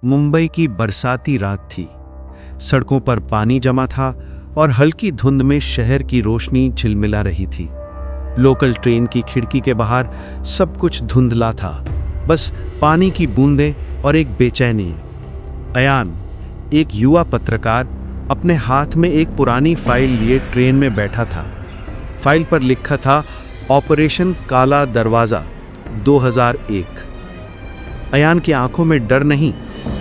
मुंबई की बरसाती रात थी। सड़कों पर पानी जमा था और हल्की धुंध में शहर की रोशनी झिलमिला रही थी। लोकल ट्रेन की खिड़की के बाहर सब कुछ धुंधला था, बस पानी की बूंदें और एक बेचैनी। अयान, एक युवा पत्रकार, अपने हाथ में एक पुरानी फाइल लिए ट्रेन में बैठा था। फाइल पर लिखा था ऑपरेशन काला दरवाजा 2001। अयान की आंखों में डर नहीं,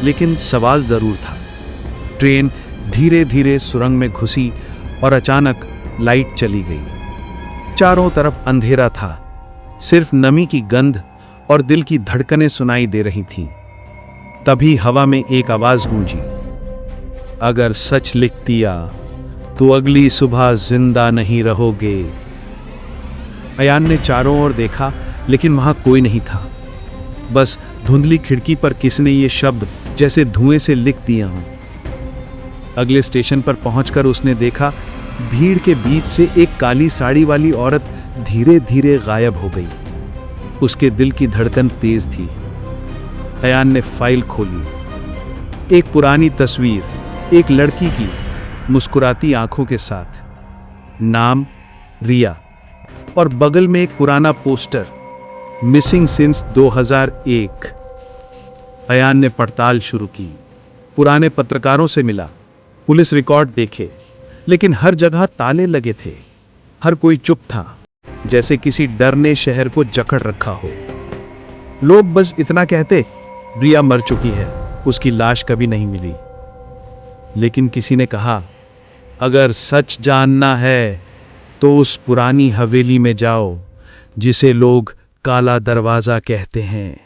लेकिन सवाल जरूर था। ट्रेन धीरे धीरे सुरंग में घुसी और अचानक लाइट चली गई। चारों तरफ अंधेरा था, सिर्फ नमी की गंध और दिल की धड़कनें सुनाई दे रही थीं। तभी हवा में एक आवाज गूंजी, अगर सच लिख दिया तो अगली सुबह जिंदा नहीं रहोगे। अयान ने चारों ओर देखा, लेकिन वहां कोई नहीं था। बस धुंधली खिड़की पर किसी ने ये शब्द जैसे धुएं से लिख दिया हों। अगले स्टेशन पर पहुंचकर उसने देखा, भीड़ के बीच से एक काली साड़ी वाली औरत धीरे धीरे गायब हो गई। उसके दिल की धड़कन तेज थी। अयान ने फाइल खोली। एक पुरानी तस्वीर, एक लड़की की मुस्कुराती आंखों के साथ, नाम रिया, और बगल में एक पुराना पोस्टर, मिसिंग सिंस 2001। अयान ने पड़ताल शुरू की, पुराने पत्रकारों से मिला, पुलिस रिकॉर्ड देखे, लेकिन हर जगह ताले लगे थे। हर कोई चुप था, जैसे किसी डर ने शहर को जकड़ रखा हो। लोग बस इतना कहते, रिया मर चुकी है, उसकी लाश कभी नहीं मिली। लेकिन किसी ने कहा, अगर सच जानना है तो उस पुरानी हवेली में जाओ जिसे लोग काला दरवाजा कहते हैं।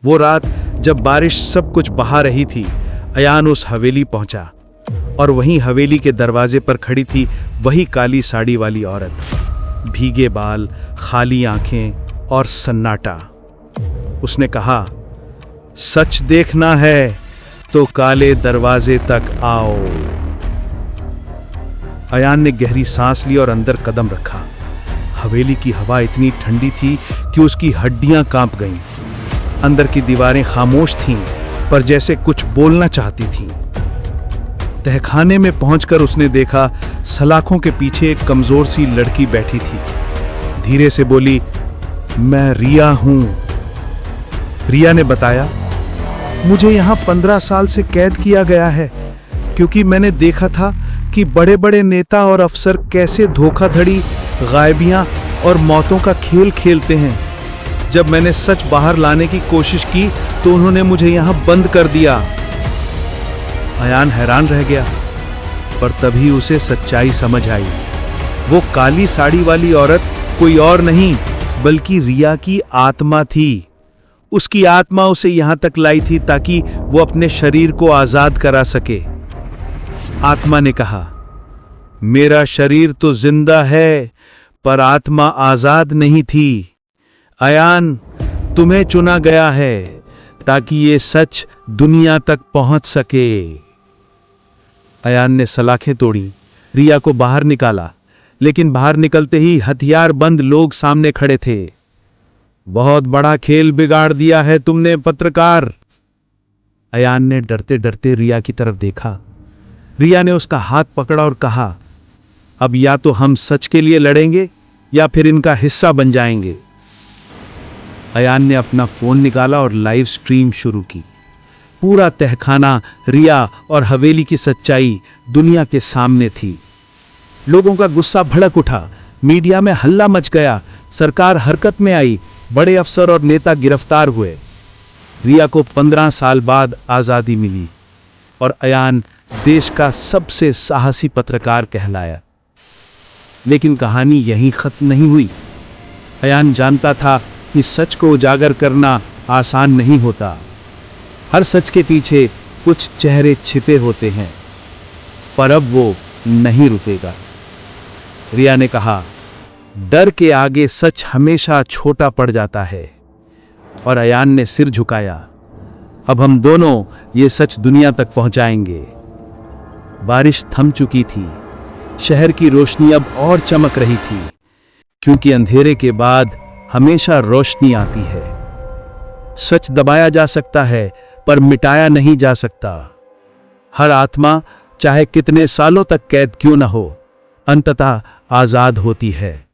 वो रात जब बारिश सब कुछ बहा रही थी, अयान उस हवेली पहुंचा और वहीं हवेली के दरवाजे पर खड़ी थी वही काली साड़ी वाली औरत। भीगे बाल, खाली आंखें और सन्नाटा। उसने कहा, सच देखना है तो काले दरवाजे तक आओ। अयान ने गहरी सांस ली और अंदर कदम रखा। हवेली की हवा इतनी ठंडी थी कि उसकी हड्डियां कांप गईं। अंदर की दीवारें खामोश थीं, पर जैसे कुछ बोलना चाहती थीं। तहखाने में पहुंचकर उसने देखा, सलाखों के पीछे एक कमजोर सी लड़की बैठी थी। धीरे से बोली, मैं रिया हूं। रिया ने बताया, मुझे यहां 15 साल से कैद किया गया है, क्योंकि मैंने देखा था कि बड़े बड़े नेता और अफसर कैसे धोखाधड़ी, गायबियां और मौतों का खेल खेलते हैं। जब मैंने सच बाहर लाने की कोशिश की तो उन्होंने मुझे यहां बंद कर दिया। अयान हैरान रह गया, पर तभी उसे सच्चाई समझ आई। वो काली साड़ी वाली औरत कोई और नहीं, बल्कि रिया की आत्मा थी। उसकी आत्मा उसे यहां तक लाई थी ताकि वो अपने शरीर को आजाद करा सके। आत्मा ने कहा, मेरा शरीर तो जिंदा है, पर आत्मा आजाद नहीं थी। अयान, तुम्हें चुना गया है ताकि ये सच दुनिया तक पहुंच सके। अयान ने सलाखें तोड़ी, रिया को बाहर निकाला, लेकिन बाहर निकलते ही हथियार बंद लोग सामने खड़े थे। बहुत बड़ा खेल बिगाड़ दिया है तुमने पत्रकार। अयान ने डरते डरते रिया की तरफ देखा। रिया ने उसका हाथ पकड़ा और कहा, अब या तो हम सच के लिए लड़ेंगे या फिर इनका हिस्सा बन जाएंगे। अयान ने अपना फोन निकाला और लाइव स्ट्रीम शुरू की। पूरा तहखाना, रिया और हवेली की सच्चाई दुनिया के सामने थी। लोगों का गुस्सा भड़क उठा, मीडिया में हल्ला मच गया, सरकार हरकत में आई, बड़े अफसर और नेता गिरफ्तार हुए। रिया को 15 साल बाद आजादी मिली और अयान देश का सबसे साहसी पत्रकार कहलाया। लेकिन कहानी यहीं खत्म नहीं हुई। अयान जानता था कि सच को उजागर करना आसान नहीं होता। हर सच के पीछे कुछ चेहरे छिपे होते हैं, पर अब वो नहीं रुकेगा। रिया ने कहा, डर के आगे सच हमेशा छोटा पड़ जाता है। और अयान ने सिर झुकाया, अब हम दोनों ये सच दुनिया तक पहुंचाएंगे। बारिश थम चुकी थी। शहर की रोशनी अब और चमक रही थी, क्योंकि अंधेरे के बाद हमेशा रोशनी आती है। सच दबाया जा सकता है, पर मिटाया नहीं जा सकता। हर आत्मा चाहे कितने सालों तक कैद क्यों न हो, अंततः आजाद होती है।